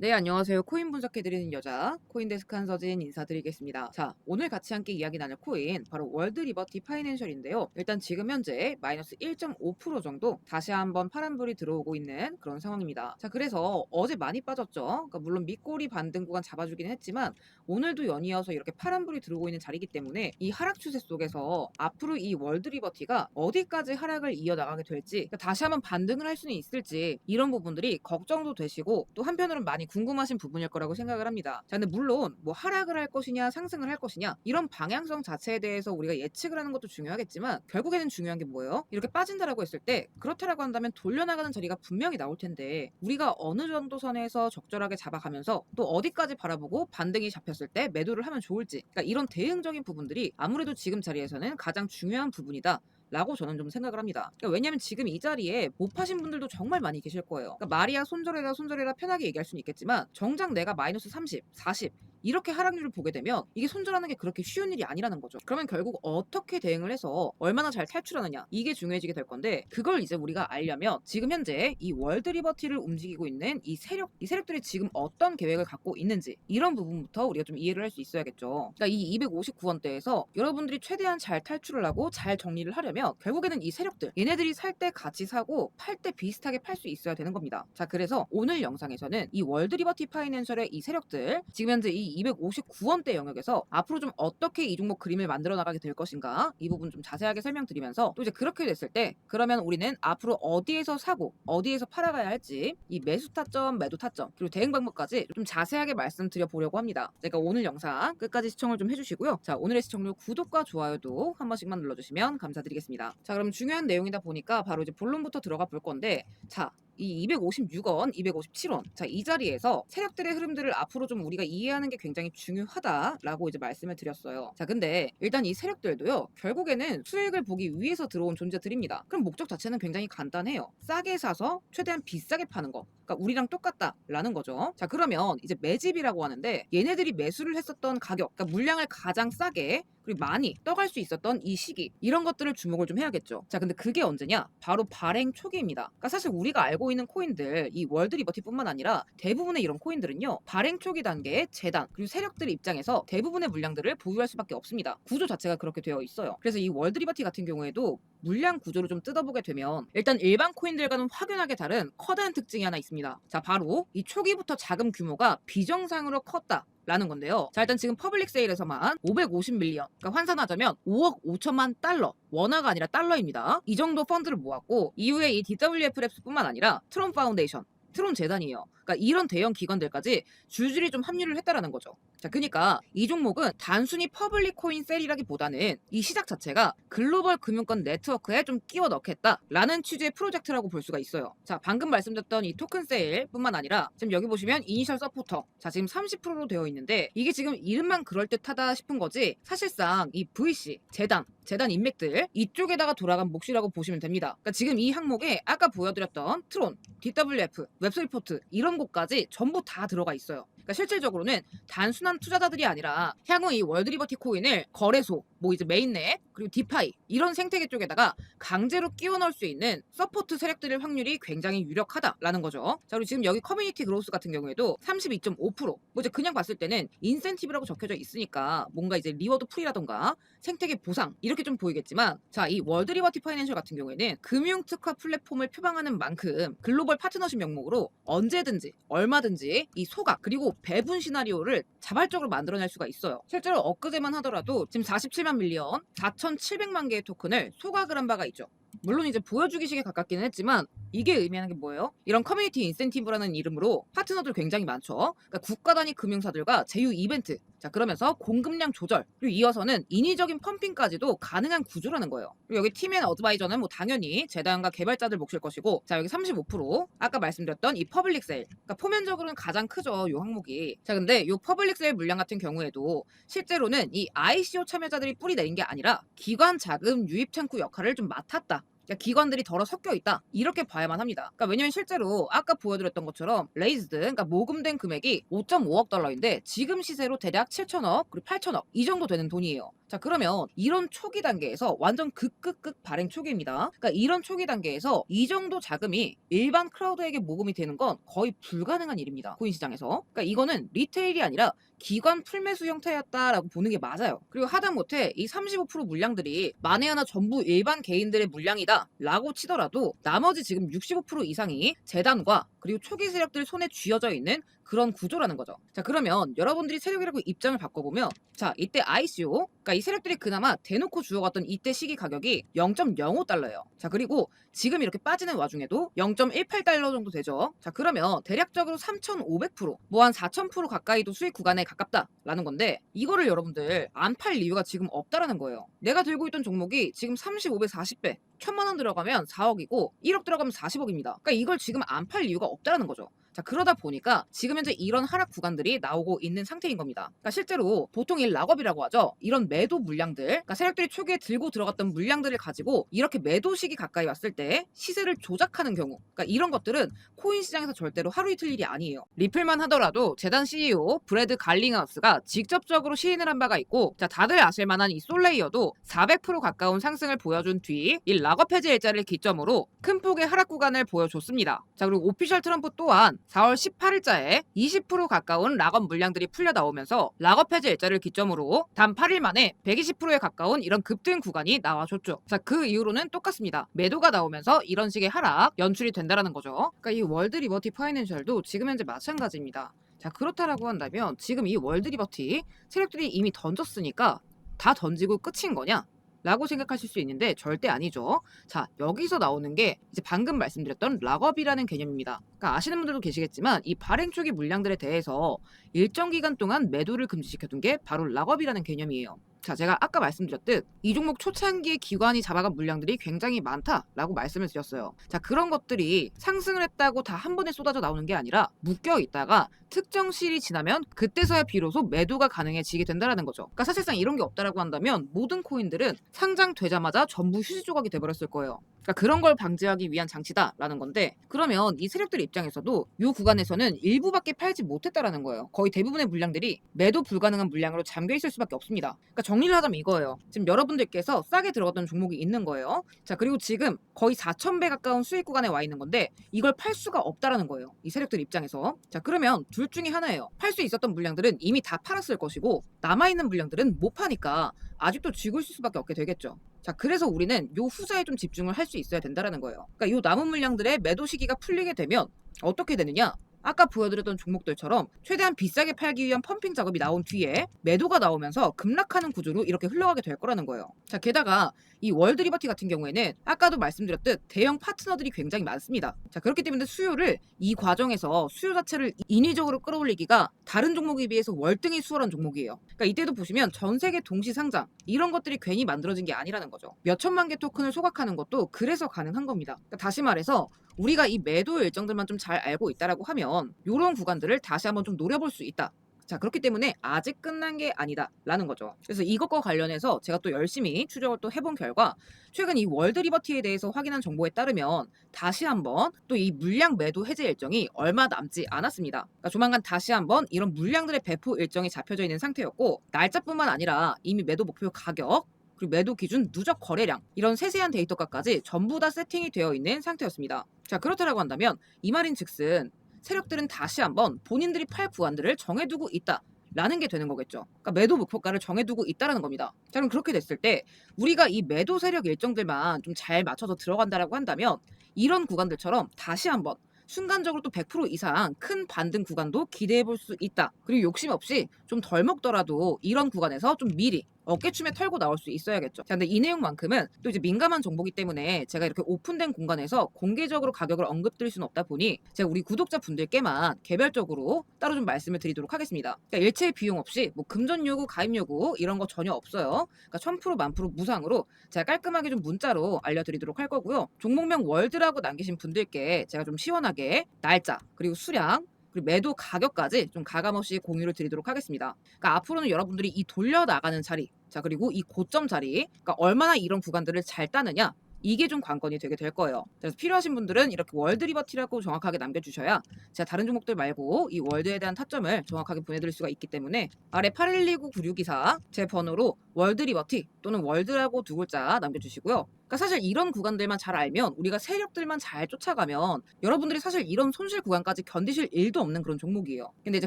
네, 안녕하세요. 코인 분석해드리는 여자, 코인데스크 한서진 인사드리겠습니다. 자, 오늘 같이 함께 이야기 나눌 코인, 바로 월드 리버티 파이낸셜인데요. 일단 지금 현재 마이너스 1.5% 정도 다시 한번 파란불이 들어오고 있는 그런 상황입니다. 자, 그래서 어제 많이 빠졌죠. 그러니까 물론 밑꼬리 반등 구간 잡아주긴 했지만 오늘도 연이어서 이렇게 파란불이 들어오고 있는 자리이기 때문에 이 하락 추세 속에서 앞으로 이 월드 리버티가 어디까지 하락을 이어나가게 될지, 그러니까 다시 한번 반등을 할 수는 있을지 이런 부분들이 걱정도 되시고 또 한편으로는 많이 궁금하신 부분일 거라고 생각을 합니다. 자, 근데 물론 뭐 하락을 할 것이냐 상승을 할 것이냐 이런 방향성 자체에 대해서 우리가 예측을 하는 것도 중요하겠지만 결국에는 중요한 게 뭐예요? 이렇게 빠진다라고 했을 때 그렇다라고 한다면 돌려나가는 자리가 분명히 나올 텐데 우리가 어느 정도 선에서 적절하게 잡아가면서 또 어디까지 바라보고 반등이 잡혔을 때 매도를 하면 좋을지, 그러니까 이런 대응적인 부분들이 아무래도 지금 자리에서는 가장 중요한 부분이다 라고 저는 좀 생각을 합니다. 그러니까 왜냐면 지금 이 자리에 못 파신 분들도 정말 많이 계실 거예요. 그러니까 말이야 손절해라 편하게 얘기할 수는 있겠지만 정작 내가 마이너스 30, 40 이렇게 하락률을 보게 되면 이게 손절하는 게 그렇게 쉬운 일이 아니라는 거죠. 그러면 결국 어떻게 대응을 해서 얼마나 잘 탈출하느냐 이게 중요해지게 될 건데, 그걸 이제 우리가 알려면 지금 현재 이 월드 리버티를 움직이고 있는 이 세력들이 지금 어떤 계획을 갖고 있는지 이런 부분부터 우리가 좀 이해를 할 수 있어야겠죠. 그러니까 이 259원대에서 여러분들이 최대한 잘 탈출을 하고 잘 정리를 하려면 결국에는 이 세력들 얘네들이 살 때 같이 사고 팔 때 비슷하게 팔 수 있어야 되는 겁니다. 자, 그래서 오늘 영상에서는 이 월드 리버티 파이낸셜의 이 세력들 지금 현재 이 259원대 영역에서 앞으로 좀 어떻게 이 종목 그림을 만들어 나가게 될 것인가 이 부분 좀 자세하게 설명드리면서 또 이제 그렇게 됐을 때 그러면 우리는 앞으로 어디에서 사고 어디에서 팔아가야 할지 이 매수 타점, 매도 타점 그리고 대응 방법까지 좀 자세하게 말씀드려 보려고 합니다. 그러니까 오늘 영상 끝까지 시청을 좀 해주시고요. 자, 오늘의 시청률 구독과 좋아요도 한 번씩만 눌러주시면 감사드리겠습니다. 자, 그럼 중요한 내용이다 보니까 바로 이제 본론부터 들어가 볼 건데, 자, 이 256원, 257원. 자, 이 자리에서 세력들의 흐름들을 앞으로 좀 우리가 이해하는 게 굉장히 중요하다라고 이제 말씀을 드렸어요. 자, 근데 일단 이 세력들도요, 결국에는 수익을 보기 위해서 들어온 존재들입니다. 그럼 목적 자체는 굉장히 간단해요. 싸게 사서 최대한 비싸게 파는 거. 그러니까 우리랑 똑같다라는 거죠. 자, 그러면 이제 매집이라고 하는데 얘네들이 매수를 했었던 가격, 그러니까 물량을 가장 싸게 그리고 많이 떠갈 수 있었던 이 시기, 이런 것들을 주목을 좀 해야겠죠. 자, 근데 그게 언제냐? 바로 발행 초기입니다. 그러니까 사실 우리가 알고 있는 코인들, 이 월드 리버티뿐만 아니라 대부분의 이런 코인들은요, 발행 초기 단계의 재단 그리고 세력들 입장에서 대부분의 물량들을 보유할 수밖에 없습니다. 구조 자체가 그렇게 되어 있어요. 그래서 이 월드 리버티 같은 경우에도 물량 구조를 좀 뜯어보게 되면 일단 일반 코인들과는 확연하게 다른 커다란 특징이 하나 있습니다. 자, 바로 이 초기부터 자금 규모가 비정상으로 컸다 라는 건데요. 자, 일단 지금 퍼블릭 세일에서만 550밀리언, 그러니까 환산하자면 5억 5천만 달러, 원화가 아니라 달러입니다. 이 정도 펀드를 모았고 이후에 이 DWF 랩스뿐만 아니라 트론 파운데이션, 트론 재단이에요. 그러니까 이런 대형 기관들까지 줄줄이 좀 합류를 했다라는 거죠. 자, 그러니까 이 종목은 단순히 퍼블릭 코인 셀이라기보다는 이 시작 자체가 글로벌 금융권 네트워크에 좀 끼워 넣겠다라는 취지의 프로젝트라고 볼 수가 있어요. 자, 방금 말씀드렸던 이 토큰 세일뿐만 아니라 지금 여기 보시면 이니셜 서포터, 자, 지금 30%로 되어 있는데 이게 지금 이름만 그럴듯하다 싶은 거지 사실상 이 VC 재단 인맥들 이쪽에다가 돌아간 몫이라고 보시면 됩니다. 그러니까 지금 이 항목에 아까 보여드렸던 트론, DWF, 웹스리포트 이런 곳까지 전부 다 들어가 있어요. 그러니까 실질적으로는 단순한 투자자들이 아니라 향후 이 월드 리버티 코인을 거래소, 뭐 이제 메인넷, 그리고 디파이 이런 생태계 쪽에다가 강제로 끼워 넣을 수 있는 서포트 세력들의 확률이 굉장히 유력하다라는 거죠. 자, 그리고 지금 여기 커뮤니티 그로스 같은 경우에도 32.5%, 뭐 이제 그냥 봤을 때는 인센티브라고 적혀져 있으니까 뭔가 이제 리워드 풀이라던가 생태계 보상 이렇게 좀 보이겠지만, 자, 이 월드 리버티 파이낸셜 같은 경우에는 금융 특화 플랫폼을 표방하는 만큼 글로벌 파트너십 명목으로 언제든지 얼마든지 이 소각 그리고 배분 시나리오를 자발적으로 만들어낼 수가 있어요. 실제로 엊그제만 하더라도 지금 47만 밀리언 4,700만 개의 토큰을 소각을 한 바가 있죠. 물론 이제 보여주기식에 가깝기는 했지만 이게 의미하는 게 뭐예요? 이런 커뮤니티 인센티브라는 이름으로 파트너들 굉장히 많죠. 그러니까 국가 단위 금융사들과 제휴 이벤트, 자, 그러면서 공급량 조절, 그리고 이어서는 인위적인 펌핑까지도 가능한 구조라는 거예요. 그리고 여기 팀앤 어드바이저는 뭐 당연히 재단과 개발자들 몫일 것이고, 자, 여기 35%, 아까 말씀드렸던 이 퍼블릭 세일, 그러니까 포면적으로는 가장 크죠, 요 항목이. 자, 근데 요 퍼블릭 세일 물량 같은 경우에도 실제로는 이 ICO 참여자들이 뿌리 내린 게 아니라 기관 자금 유입 창구 역할을 좀 맡았다, 그러니까 기관들이 덜어 섞여 있다. 이렇게 봐야만 합니다. 그러니까 왜냐면 실제로 아까 보여드렸던 것처럼 레이즈드, 그러니까 모금된 금액이 5.5억 달러인데 지금 시세로 대략 7천억 그리고 8천억 이 정도 되는 돈이에요. 자, 그러면 이런 초기 단계에서 완전 극극극 발행 초기입니다. 그러니까 이런 초기 단계에서 이 정도 자금이 일반 크라우드에게 모금이 되는 건 거의 불가능한 일입니다. 코인 시장에서. 그러니까 이거는 리테일이 아니라 기관 풀매수 형태였다라고 보는 게 맞아요. 그리고 하다못해 이 35% 물량들이 만에 하나 전부 일반 개인들의 물량이다라고 치더라도 나머지 지금 65% 이상이 재단과 그리고 초기 세력들 손에 쥐어져 있는 그런 구조라는 거죠. 자, 그러면 여러분들이 세력이라고 입장을 바꿔보면 자, 이때 ICO, 그러니까 이 세력들이 그나마 대놓고 주어갔던 이때 시기 가격이 0.05달러예요. 자, 그리고 지금 이렇게 빠지는 와중에도 0.18달러 정도 되죠. 자, 그러면 대략적으로 3,500%, 뭐 한 4,000% 가까이도 수익 구간에 가깝다라는 건데 이거를 여러분들 안 팔 이유가 지금 없다라는 거예요. 내가 들고 있던 종목이 지금 35배, 40배, 1,000만 원 들어가면 4억이고 1억 들어가면 40억입니다. 그러니까 이걸 지금 안 팔 이유가 없다라는 거죠. 자, 그러다 보니까 지금 현재 이런 하락 구간들이 나오고 있는 상태인 겁니다. 그러니까 실제로 보통 이 락업이라고 하죠. 이런 매도 물량들, 그러니까 세력들이 초기에 들고 들어갔던 물량들을 가지고 이렇게 매도 시기 가까이 왔을 때 시세를 조작하는 경우, 그러니까 이런 것들은 코인 시장에서 절대로 하루 이틀 일이 아니에요. 리플만 하더라도 재단 CEO 브래드 갈링하우스가 직접적으로 시인을 한 바가 있고, 자, 다들 아실 만한 이 솔레이어도 400% 가까운 상승을 보여준 뒤 이 락업 해제 일자를 기점으로 큰 폭의 하락 구간을 보여줬습니다. 자, 그리고 오피셜 트럼프 또한 4월 18일자에 20% 가까운 락업 물량들이 풀려 나오면서 락업 해제 일자를 기점으로 단 8일 만에 120%에 가까운 이런 급등 구간이 나와줬죠. 자, 그 이후로는 똑같습니다. 매도가 나오면서 이런 식의 하락 연출이 된다라는 거죠. 그러니까 이 월드 리버티 파이낸셜도 지금 현재 마찬가지입니다. 자, 그렇다라고 한다면 지금 이 월드 리버티 세력들이 이미 던졌으니까 다 던지고 끝인 거냐? 라고 생각하실 수 있는데 절대 아니죠. 자, 여기서 나오는 게 이제 방금 말씀드렸던 락업이라는 개념입니다. 그러니까 아시는 분들도 계시겠지만 이 발행 초기 물량들에 대해서 일정 기간 동안 매도를 금지시켜둔 게 바로 락업이라는 개념이에요. 자, 제가 아까 말씀드렸듯 이 종목 초창기에 기관이 잡아간 물량들이 굉장히 많다라고 말씀을 드렸어요. 자, 그런 것들이 상승을 했다고 다 한 번에 쏟아져 나오는 게 아니라 묶여 있다가 특정 시일이 지나면 그때서야 비로소 매도가 가능해지게 된다는 거죠. 그러니까 사실상 이런 게 없다라고 한다면 모든 코인들은 상장되자마자 전부 휴지 조각이 돼버렸을 거예요. 그러니까 그런 걸 방지하기 위한 장치다라는 건데, 그러면 이 세력들 입장에서도 이 구간에서는 일부밖에 팔지 못했다라는 거예요. 거의 대부분의 물량들이 매도 불가능한 물량으로 잠겨 있을 수밖에 없습니다. 그러니까 정리를 하자면 이거예요. 지금 여러분들께서 싸게 들어갔던 종목이 있는 거예요. 자, 그리고 지금 거의 4,000배 가까운 수익 구간에 와 있는 건데 이걸 팔 수가 없다라는 거예요. 이 세력들 입장에서. 자, 그러면 둘 중에 하나예요. 팔 수 있었던 물량들은 이미 다 팔았을 것이고 남아있는 물량들은 못 파니까 아직도 쥐고 있을 수밖에 없게 되겠죠. 자, 그래서 우리는 요 후자에 좀 집중을 할 수 있어야 된다라는 거예요. 그러니까 요 남은 물량들의 매도 시기가 풀리게 되면 어떻게 되느냐? 아까 보여드렸던 종목들처럼 최대한 비싸게 팔기 위한 펌핑 작업이 나온 뒤에 매도가 나오면서 급락하는 구조로 이렇게 흘러가게 될 거라는 거예요. 자, 게다가 이 월드 리버티 같은 경우에는 아까도 말씀드렸듯 대형 파트너들이 굉장히 많습니다. 자, 그렇기 때문에 수요를 이 과정에서 수요 자체를 인위적으로 끌어올리기가 다른 종목에 비해서 월등히 수월한 종목이에요. 그러니까 이때도 보시면 전 세계 동시 상장 이런 것들이 괜히 만들어진 게 아니라는 거죠. 몇 천만 개 토큰을 소각하는 것도 그래서 가능한 겁니다. 그러니까 다시 말해서 우리가 이 매도 일정들만 좀 잘 알고 있다라고 하면 이런 구간들을 다시 한번 좀 노려볼 수 있다. 자, 그렇기 때문에 아직 끝난 게 아니다라는 거죠. 그래서 이것과 관련해서 제가 또 열심히 추적을 또 해본 결과 최근 이 월드 리버티에 대해서 확인한 정보에 따르면 다시 한번 또 이 물량 매도 해제 일정이 얼마 남지 않았습니다. 그러니까 조만간 다시 한번 이런 물량들의 배포 일정이 잡혀져 있는 상태였고 날짜뿐만 아니라 이미 매도 목표 가격 그리고 매도 기준 누적 거래량 이런 세세한 데이터까지 전부 다 세팅이 되어 있는 상태였습니다. 자, 그렇다라고 한다면 이 말인 즉슨 세력들은 다시 한번 본인들이 팔 구간들을 정해두고 있다. 라는 게 되는 거겠죠. 그러니까 매도 목표가를 정해두고 있다라는 겁니다. 자, 그럼 그렇게 됐을 때 우리가 이 매도 세력 일정들만 좀 잘 맞춰서 들어간다라고 한다면 이런 구간들처럼 다시 한번 순간적으로 또 100% 이상 큰 반등 구간도 기대해 볼 수 있다. 그리고 욕심 없이 좀 덜 먹더라도 이런 구간에서 좀 미리 어깨춤에 털고 나올 수 있어야겠죠. 자, 근데 이 내용만큼은 또 이제 민감한 정보기 때문에 제가 이렇게 오픈된 공간에서 공개적으로 가격을 언급드릴 수는 없다 보니 제가 우리 구독자분들께만 개별적으로 따로 좀 말씀을 드리도록 하겠습니다. 그러니까 일체 비용 없이 뭐 금전 요구, 가입 요구 이런 거 전혀 없어요. 그러니까 1000% 1000% 무상으로 제가 깔끔하게 좀 문자로 알려드리도록 할 거고요. 종목명 월드라고 남기신 분들께 제가 좀 시원하게 날짜 그리고 수량 그리고 매도 가격까지 좀 가감없이 공유를 드리도록 하겠습니다. 그러니까 앞으로는 여러분들이 이 돌려 나가는 자리, 자, 그리고 이 고점 자리, 그러니까 얼마나 이런 구간들을 잘 따느냐, 이게 좀 관건이 되게 될 거예요. 그래서 필요하신 분들은 이렇게 월드 리버티라고 정확하게 남겨주셔야 제가 다른 종목들 말고 이 월드에 대한 타점을 정확하게 보내드릴 수가 있기 때문에 아래 81299624 제 번호로 월드 리버티 또는 월드라고 두 글자 남겨주시고요. 그러니까 사실 이런 구간들만 잘 알면 우리가 세력들만 잘 쫓아가면 여러분들이 사실 이런 손실 구간까지 견디실 일도 없는 그런 종목이에요. 근데 이제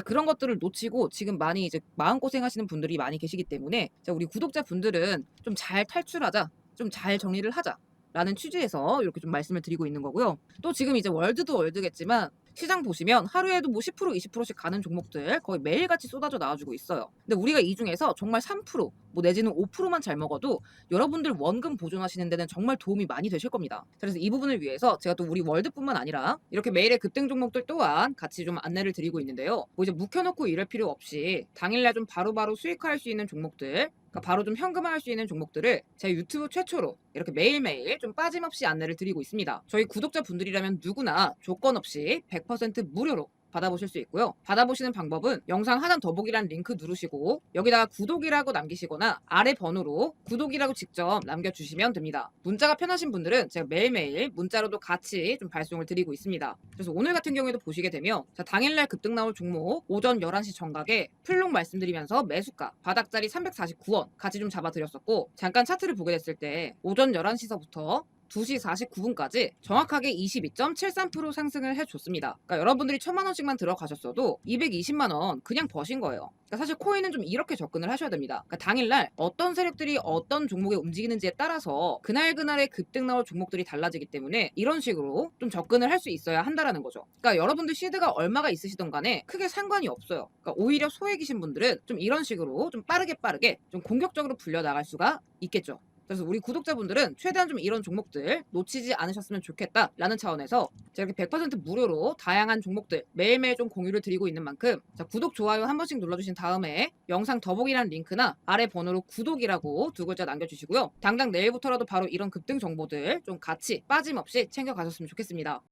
그런 것들을 놓치고 지금 많이 이제 마음고생하시는 분들이 많이 계시기 때문에 우리 구독자분들은 좀 잘 탈출하자, 좀 잘 정리를 하자. 라는 취지에서 이렇게 좀 말씀을 드리고 있는 거고요. 또 지금 이제 월드도 월드겠지만 시장 보시면 하루에도 뭐 10% 20%씩 가는 종목들 거의 매일같이 쏟아져 나와주고 있어요. 근데 우리가 이 중에서 정말 3% 뭐 내지는 5%만 잘 먹어도 여러분들 원금 보존하시는 데는 정말 도움이 많이 되실 겁니다. 그래서 이 부분을 위해서 제가 또 우리 월드뿐만 아니라 이렇게 매일의 급등 종목들 또한 같이 좀 안내를 드리고 있는데요. 뭐 이제 묵혀놓고 이럴 필요 없이 당일날 좀 바로바로 수익화할 수 있는 종목들, 그러니까 바로 좀 현금화할 수 있는 종목들을 제 유튜브 최초로 이렇게 매일매일 좀 빠짐없이 안내를 드리고 있습니다. 저희 구독자분들이라면 누구나 조건 없이 100% 무료로 받아보실 수 있고요. 받아보시는 방법은 영상 하단 더보기란 링크 누르시고 여기다가 구독이라고 남기시거나 아래 번호로 구독이라고 직접 남겨주시면 됩니다. 문자가 편하신 분들은 제가 매일매일 문자로도 같이 좀 발송을 드리고 있습니다. 그래서 오늘 같은 경우에도 보시게 되면 당일날 급등 나올 종목 오전 11시 정각에 풀롱 말씀드리면서 매수가 바닥자리 349원 같이 좀 잡아드렸었고 잠깐 차트를 보게 됐을 때 오전 11시서부터 2시 49분까지 정확하게 22.73% 상승을 해줬습니다. 그러니까 여러분들이 1,000만 원씩만 들어가셨어도 220만 원 그냥 버신 거예요. 그러니까 사실 코인은 좀 이렇게 접근을 하셔야 됩니다. 그러니까 당일날 어떤 세력들이 어떤 종목에 움직이는지에 따라서 그날그날의 급등 나올 종목들이 달라지기 때문에 이런 식으로 좀 접근을 할 수 있어야 한다라는 거죠. 그러니까 여러분들 시드가 얼마가 있으시던 간에 크게 상관이 없어요. 그러니까 오히려 소액이신 분들은 좀 이런 식으로 좀 빠르게 좀 공격적으로 불려 나갈 수가 있겠죠. 그래서 우리 구독자분들은 최대한 좀 이런 종목들 놓치지 않으셨으면 좋겠다라는 차원에서 제가 이렇게 100% 무료로 다양한 종목들 매일매일 좀 공유를 드리고 있는 만큼 구독, 좋아요 한 번씩 눌러주신 다음에 영상 더보기란 링크나 아래 번호로 구독이라고 두 글자 남겨주시고요. 당장 내일부터라도 바로 이런 급등 정보들 좀 같이 빠짐없이 챙겨가셨으면 좋겠습니다.